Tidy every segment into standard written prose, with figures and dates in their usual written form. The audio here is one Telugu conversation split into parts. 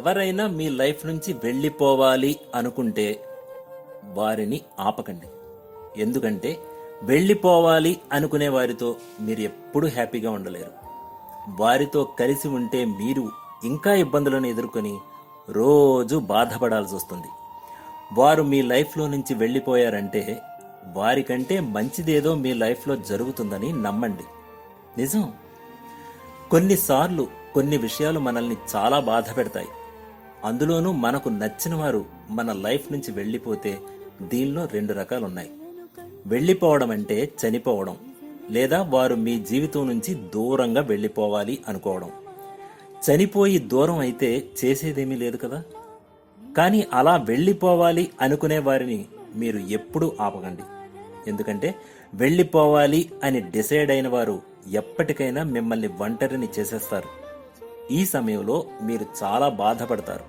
ఎవరైనా మీ లైఫ్ నుంచి వెళ్ళిపోవాలి అనుకుంటే వారిని ఆపకండి. ఎందుకంటే వెళ్ళిపోవాలి అనుకునే వారితో మీరు ఎప్పుడూ హ్యాపీగా ఉండలేరు. వారితో కలిసి ఉంటే మీరు ఇంకా ఇబ్బందులను ఎదుర్కొని రోజు బాధపడాల్సి వస్తుంది. వారు మీ లైఫ్లో నుంచి వెళ్ళిపోయారంటే వారికంటే మంచిదేదో మీ లైఫ్లో జరుగుతుందని నమ్మండి. నిజం. కొన్నిసార్లు కొన్ని విషయాలు మనల్ని చాలా బాధ పెడతాయి. అందులోనూ మనకు నచ్చిన వారు మన లైఫ్ నుంచి వెళ్ళిపోతే దీనిలో 2 రకాలున్నాయి. వెళ్ళిపోవడం అంటే చనిపోవడం, లేదా వారు మీ జీవితం నుంచి దూరంగా వెళ్ళిపోవాలి అనుకోవడం. చనిపోయి దూరం అయితే చేసేదేమీ లేదు కదా. కానీ అలా వెళ్ళిపోవాలి అనుకునే వారిని మీరు ఎప్పుడూ ఆపకండి. ఎందుకంటే వెళ్ళిపోవాలి అని డిసైడ్ అయిన వారు ఎప్పటికైనా మిమ్మల్ని ఒంటరిని చేసేస్తారు. ఈ సమయంలో మీరు చాలా బాధపడతారు.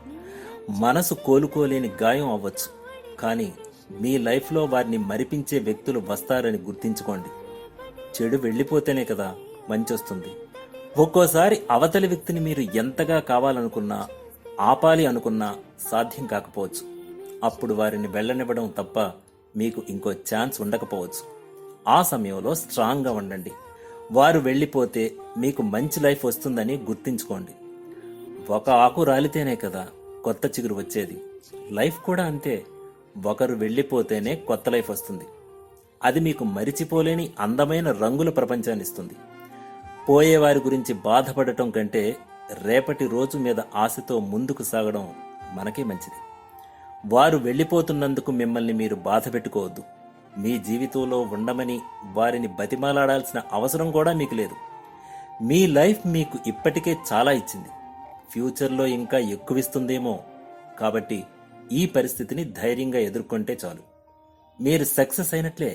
మనసు కోలుకోలేని గాయం అవ్వచ్చు. కానీ మీ లైఫ్లో వారిని మరిపించే వ్యక్తులు వస్తారని గుర్తించుకోండి. చెడు వెళ్ళిపోతేనే కదా మంచి వస్తుంది. ఒక్కోసారి అవతలి వ్యక్తిని మీరు ఎంతగా కావాలనుకున్నా, ఆపాలి అనుకున్నా సాధ్యం కాకపోవచ్చు. అప్పుడు వారిని వెళ్ళనివ్వడం తప్ప మీకు ఇంకో ఛాన్స్ ఉండకపోవచ్చు. ఆ సమయంలో స్ట్రాంగ్గా ఉండండి. వారు వెళ్ళిపోతే మీకు మంచి లైఫ్ వస్తుందని గుర్తించుకోండి. ఒక ఆకు రాలితేనే కదా కొత్త చిగురు వచ్చేది. లైఫ్ కూడా అంతే. ఒకరు వెళ్ళిపోతేనే కొత్త లైఫ్ వస్తుంది. అది మీకు మరిచిపోలేని అందమైన రంగుల ప్రపంచాన్ని ఇస్తుంది. పోయేవారి గురించి బాధపడటం కంటే రేపటి రోజు మీద ఆశతో ముందుకు సాగడం మనకే మంచిది. వారు వెళ్ళిపోతున్నందుకు మిమ్మల్ని మీరు బాధ పెట్టుకోవద్దు. మీ జీవితంలో ఉండమని వారిని బతిమాలాడాల్సిన అవసరం కూడా మీకు లేదు. మీ లైఫ్ మీకు ఇప్పటికే చాలా ఇచ్చింది. ఫ్యూచర్లో ఇంకా ఎక్కువిస్తుందేమో. కాబట్టి ఈ పరిస్థితిని ధైర్యంగా ఎదుర్కొంటే చాలు. మీరు సక్సెస్ అయినట్లే.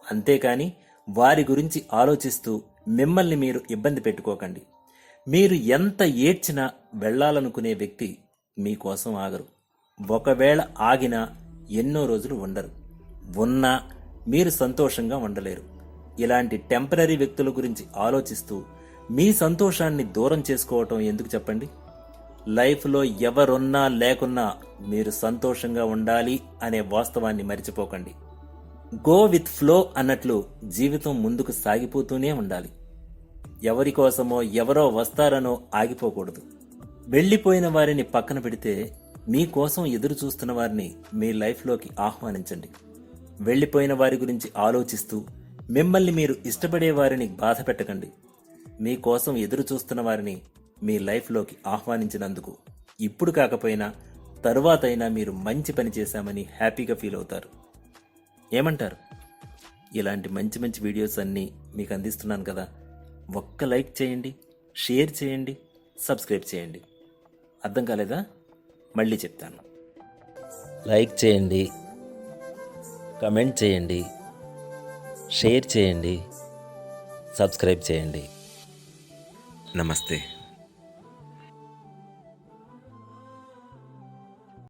అంతేకాని వారి గురించి ఆలోచిస్తూ మిమ్మల్ని మీరు ఇబ్బంది పెట్టుకోకండి. మీరు ఎంత ఏడ్చినా వెళ్ళాలనుకునే వ్యక్తి మీకోసం ఆగరు. ఒకవేళ ఆగినా ఎన్నో రోజులు ఉండరు. ఉన్నా మీరు సంతోషంగా ఉండలేరు. ఇలాంటి టెంపరరీ వ్యక్తుల గురించి ఆలోచిస్తూ మీ సంతోషాన్ని దూరం చేసుకోవటం ఎందుకు చెప్పండి? లైఫ్లో ఎవరున్నా లేకున్నా మీరు సంతోషంగా ఉండాలి అనే వాస్తవాన్ని మరిచిపోకండి. గో విత్ ఫ్లో అన్నట్లు జీవితం ముందుకు సాగిపోతూనే ఉండాలి. ఎవరి కోసమో ఎవరో వస్తారనో ఆగిపోకూడదు. వెళ్ళిపోయిన వారిని పక్కన పెడితే మీకోసం ఎదురు చూస్తున్న వారిని మీ లైఫ్లోకి ఆహ్వానించండి. వెళ్ళిపోయిన వారి గురించి ఆలోచిస్తూ మిమ్మల్ని మీరు ఇష్టపడే వారిని బాధ పెట్టకండి. మీకోసం ఎదురు చూస్తున్న వారిని మీ లైఫ్లోకి ఆహ్వానించినందుకు ఇప్పుడు కాకపోయినా తరువాతైనా మీరు మంచి పని చేశామని హ్యాపీగా ఫీల్ అవుతారు. ఏమంటారు? ఇలాంటి మంచి మంచి వీడియోస్ అన్నీ మీకు అందిస్తున్నాను కదా. ఒక్క లైక్ చేయండి, షేర్ చేయండి, సబ్స్క్రైబ్ చేయండి. అర్థం కాలేదా? మళ్ళీ చెప్తాను. లైక్ చేయండి, కమెంట్ చేయండి, షేర్ చేయండి, సబ్స్క్రైబ్ చేయండి. నమస్తే.